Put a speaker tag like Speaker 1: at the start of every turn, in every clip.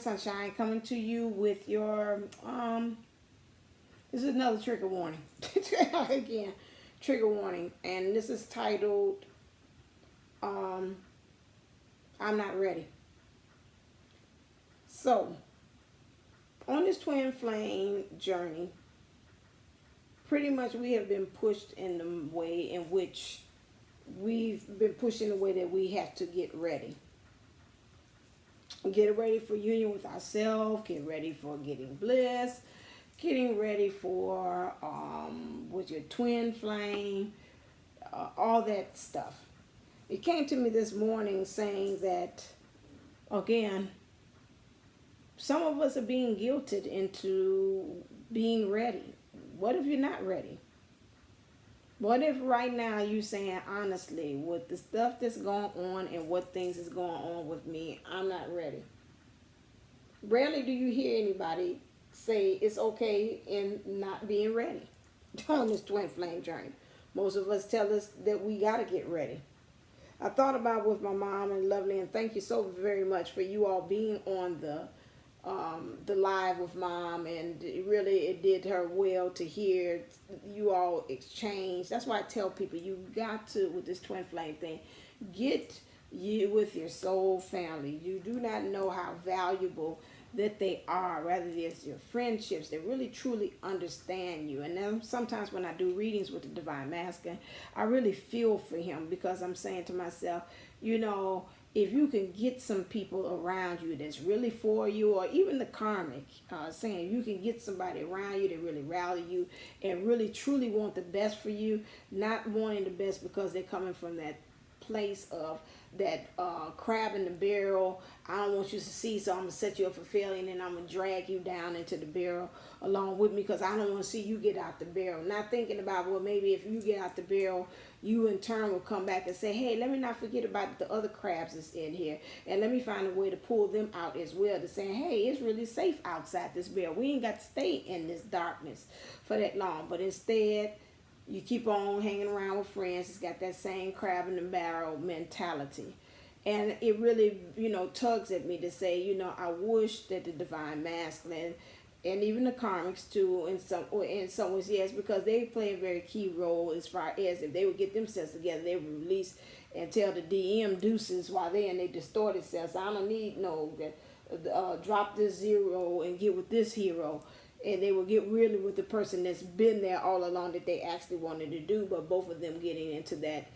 Speaker 1: Sunshine, coming to you with your this is another trigger warning. Again, trigger warning, and this is titled I'm not ready. So, on this twin flame journey, pretty much we have been pushed in the way in which we've been pushed in the way that we have to get ready. Get ready for union with ourselves, get ready for getting bliss, getting ready for with your twin flame, all that stuff. It came to me this morning saying that, again, some of us are being guilted into being ready. What if you're not ready? What if right now you saying, honestly, with the stuff that's going on and what things is going on with me, I'm not ready. Rarely do you hear anybody say it's okay in not being ready on this twin flame journey. Most of us tell us that we got to get ready. I thought about with my mom and Lovely, and thank you so very much for you all being on the live with Mom, and it did her well to hear you all exchange. That's why I tell people, you got to, with this twin flame thing, get you with your soul family. You do not know how valuable that they are, rather it's your friendships that really truly understand you. And then sometimes when I do readings with the Divine Masculine, I really feel for him, because I'm saying to myself, you know, if you can get some people around you that's really for you, or even the karmic, saying you can get somebody around you that really rally you and really truly want the best for you, not wanting the best because they're coming from that place of that crab in the barrel. I don't want you to see, so I'm going to set you up for failure, and then I'm going to drag you down into the barrel along with me, because I don't want to see you get out the barrel. Not thinking about, well, maybe if you get out the barrel, you in turn will come back and say, hey, let me not forget about the other crabs that's in here, and let me find a way to pull them out as well, to say, hey, it's really safe outside this barrel. We ain't got to stay in this darkness for that long. But instead, you keep on hanging around with friends. It's got that same crab in the barrel mentality. And it really, tugs at me to say, I wish that the Divine Masculine, and even the karmics too, in some ways, yes, because they play a very key role as far as if they would get themselves together, they would release and tell the DM deuces while they in their distorted selves. I don't need drop this zero and get with this hero. And they will get really with the person that's been there all along that they actually wanted to do, but both of them getting into that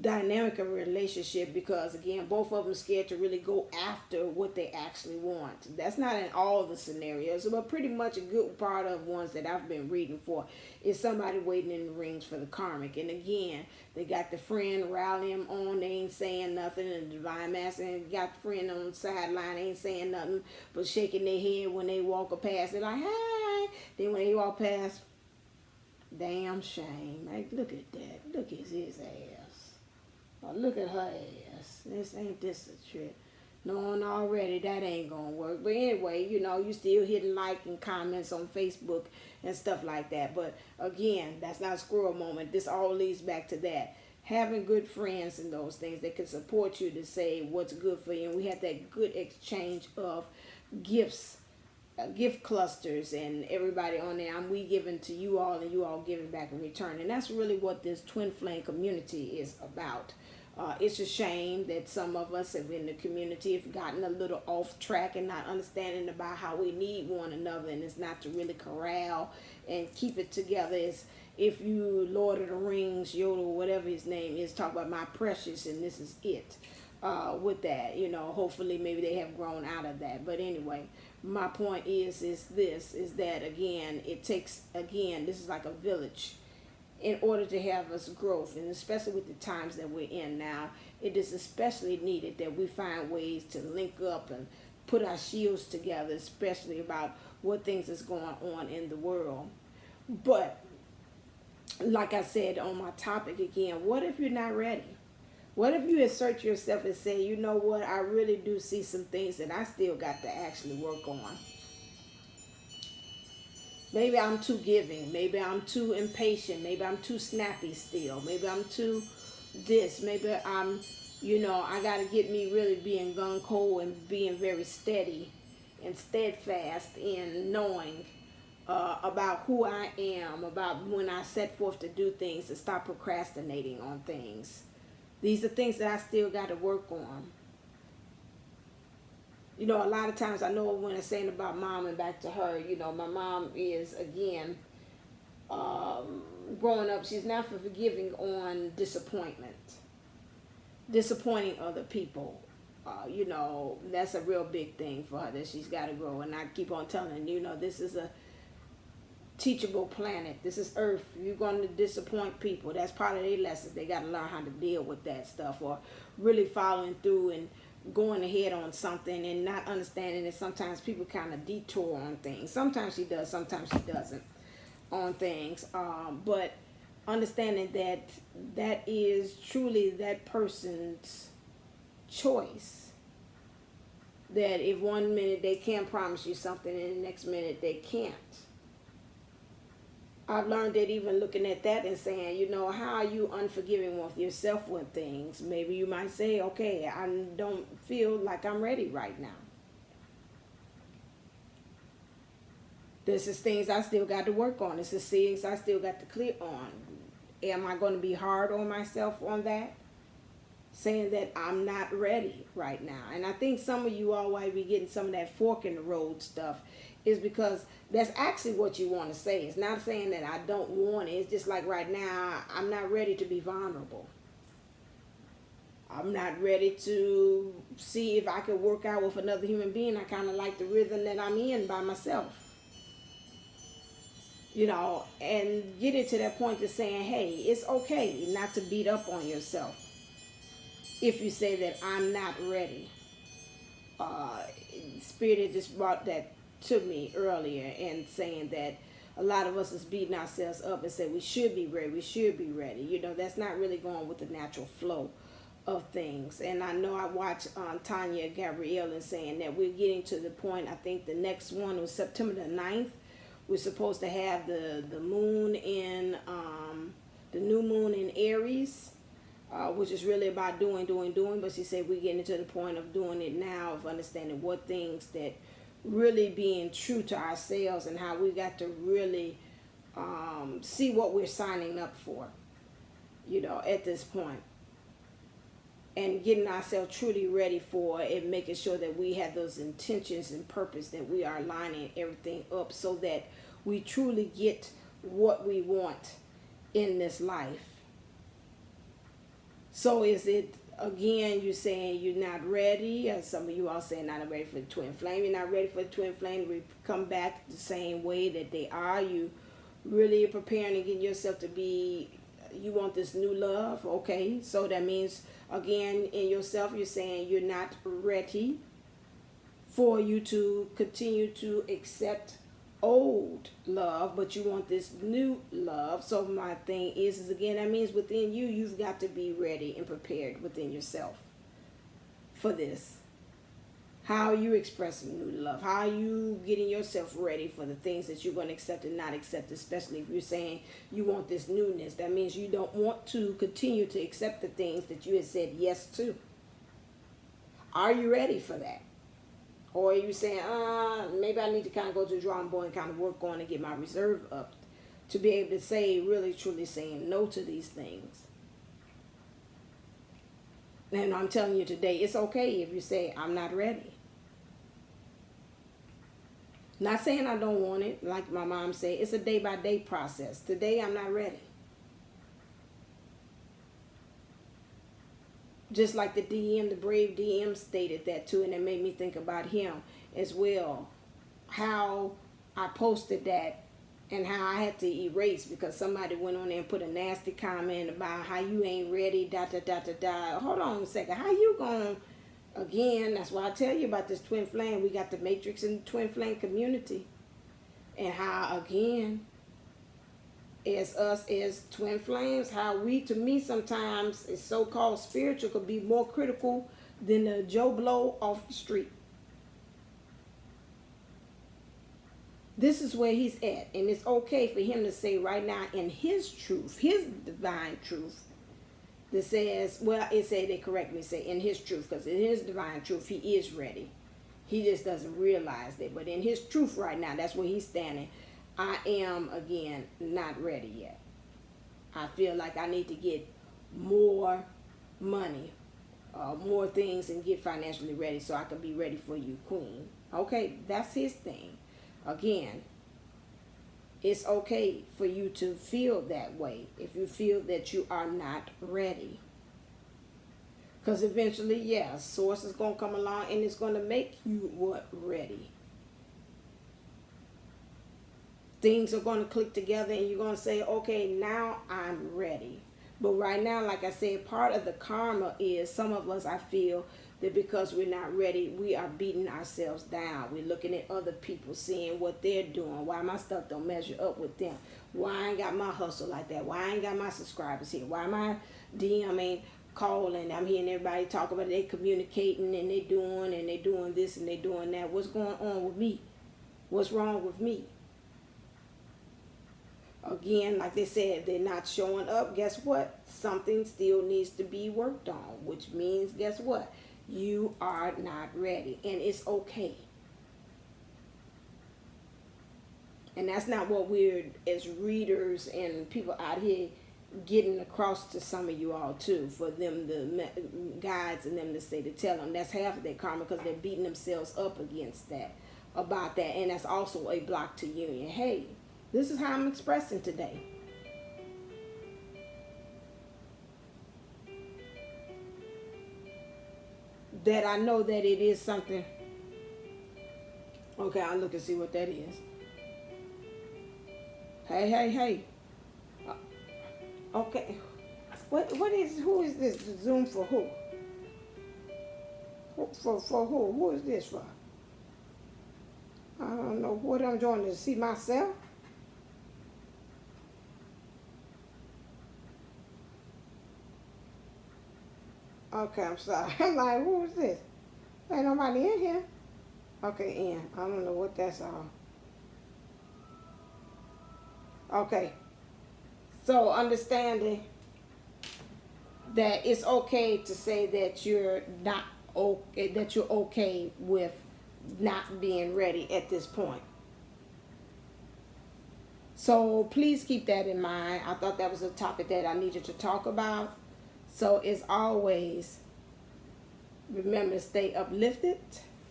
Speaker 1: dynamic of a relationship, because again, both of them scared to really go after what they actually want. That's not in all the scenarios, but pretty much a good part of ones that I've been reading for is somebody waiting in the rings for the karmic. And again, they got the friend rallying them on, they ain't saying nothing, and the Divine Masculine got the friend on the sideline, ain't saying nothing but shaking their head when they walk past. They're like, hey. Then when they walk past, damn shame. Like, look at that. Look at his ass. Oh, look at her ass. Ain't this a trick? Knowing already that ain't gonna work. But anyway, you still hitting like and comments on Facebook and stuff like that. But again, that's not a squirrel moment. This all leads back to that. Having good friends and those things that can support you to say what's good for you. And we have that good exchange of gifts, gift clusters, and everybody on there. We giving to you all, and you all giving back in return. And that's really what this twin flame community is about. It's a shame that some of us have in the community have gotten a little off track and not understanding about how we need one another, and it's not to really corral and keep it together. It's, if you Lord of the Rings, Yoda, whatever his name is, talk about my precious, and this is it. With that, hopefully maybe they have grown out of that. But anyway, my point is that again, it takes, this is like a village in order to have us growth, and especially with the times that we're in now, it is especially needed that we find ways to link up and put our shields together, especially about what things is going on in the world. But like I said on my topic again, what if you're not ready? What if you assert yourself and say, you know what, I really do see some things that I still got to actually work on. Maybe I'm too giving. Maybe I'm too impatient. Maybe I'm too snappy still. Maybe I'm too this. Maybe I'm, I got to get me really being gung-ho and being very steady and steadfast in knowing about who I am, about when I set forth to do things, to stop procrastinating on things. These are things that I still got to work on. You know, a lot of times I know when I'm saying about mom and back to her, you know, my mom is, again, growing up, she's not forgiving on disappointment. Disappointing other people. You know, that's a real big thing for her that she's got to grow. And I keep on telling her, you know, this is a teachable planet. This is Earth. You're going to disappoint people. That's part of their lessons. They got to learn how to deal with that stuff, or really following through and going ahead on something and not understanding that sometimes people kind of detour on things. Sometimes she does, sometimes she doesn't on things. But understanding that that is truly that person's choice. That if one minute they can promise you something and the next minute they can't. I've learned that even looking at that and saying, you know, how are you unforgiving with yourself with things? Maybe you might say, okay, I don't feel like I'm ready right now. This is things I still got to work on. This is things I still got to clear on. Am I going to be hard on myself on that? Saying that I'm not ready right now. And I think some of you all might be getting some of that fork in the road stuff is because that's actually what you want to say. It's not saying that I don't want it. It's just like right now, I'm not ready to be vulnerable. I'm not ready to see if I could work out with another human being. I kind of like the rhythm that I'm in by myself. You know, and getting to that point of saying, hey, it's okay not to beat up on yourself. If you say that I'm not ready. Spirit had just brought that to me earlier and saying that a lot of us is beating ourselves up and say we should be ready, we should be ready. You know, that's not really going with the natural flow of things. And I know I watched Tanya Gabrielle and saying that we're getting to the point, I think the next one was September the 9th. We're supposed to have the moon in, the new moon in Aries. Which is really about doing. But she said we're getting to the point of doing it now, of understanding what things that really being true to ourselves and how we got to really see what we're signing up for, you know, at this point. And getting ourselves truly ready for it, making sure that we have those intentions and purpose, that we are lining everything up so that we truly get what we want in this life. So is it, again, you're saying you're not ready, or some of you all saying not ready for the twin flame. You're not ready for the twin flame to come back the same way that they are. You really preparing and getting yourself to be, you want this new love, okay? So that means, again, in yourself, you're saying you're not ready for you to continue to accept old love, but you want this new love. So my thing is again, that means within you, you've got to be ready and prepared within yourself for this. How are you expressing new love? How are you getting yourself ready for the things that you're going to accept and not accept, especially if you're saying you want this newness? That means you don't want to continue to accept the things that you had said yes to. Are you ready for that? Or are you saying, maybe I need to kind of go to the drawing board and kind of work on and get my reserve up to be able to say, really, truly saying no to these things. And I'm telling you today, it's okay if you say, I'm not ready. Not saying I don't want it. Like my mom said, it's a day-by-day process. Today, I'm not ready. Just like the DM, the brave DM stated that too, and it made me think about him as well. How I posted that and how I had to erase because somebody went on there and put a nasty comment about how you ain't ready, Hold on a second. How you going to, again, that's why I tell you about this twin flame. We got the matrix and the twin flame community. And how, again, as us as twin flames, how we, to me sometimes, is so-called spiritual could be more critical than the Joe Blow off the street. This is where he's at, and it's okay for him to say right now in his truth, his divine truth, that says, well, it said, they correct me, say in his truth, because in his divine truth, he is ready. He just doesn't realize that. But in his truth right now, that's where he's standing. I am, again, not ready yet. I feel like I need to get more money, more things, and get financially ready so I can be ready for you, Queen. Okay, that's his thing. Again, it's okay for you to feel that way if you feel that you are not ready. Because eventually, yeah, source is going to come along and it's going to make you what? Ready. Things are going to click together and you're going to say, okay, now I'm ready. But right now, like I said, part of the karma is some of us, I feel that because we're not ready, we are beating ourselves down. We're looking at other people, seeing what they're doing. Why my stuff don't measure up with them. Why I ain't got my hustle like that. Why I ain't got my subscribers here. Why my DM ain't calling. I'm hearing everybody talk about it. They communicating and they doing this and they doing that. What's going on with me? What's wrong with me? Again, like they said, if they're not showing up, guess what? Something still needs to be worked on, which means, guess what? You are not ready, and it's okay. And that's not what we're, as readers and people out here, getting across to some of you all too, for them, the guides and them to say, to tell them that's half of their karma, because they're beating themselves up against that, about that, and that's also a block to union. Hey, this is how I'm expressing today. That I know that it is something. Okay, I'll look and see what that is. Hey. Okay. Who is this? Zoom for who? For who? Who is this for? I don't know what I'm doing, to see myself. Okay, I'm sorry. I'm like, who is this? Ain't nobody in here. Okay, in. I don't know what that's all. Okay. So understanding that it's okay to say that you're not okay, that you're okay with not being ready at this point. So please keep that in mind. I thought that was a topic that I needed to talk about. So as always, remember to stay uplifted,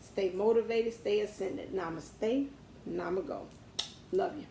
Speaker 1: stay motivated, stay ascended. Namaste, namago. Love you.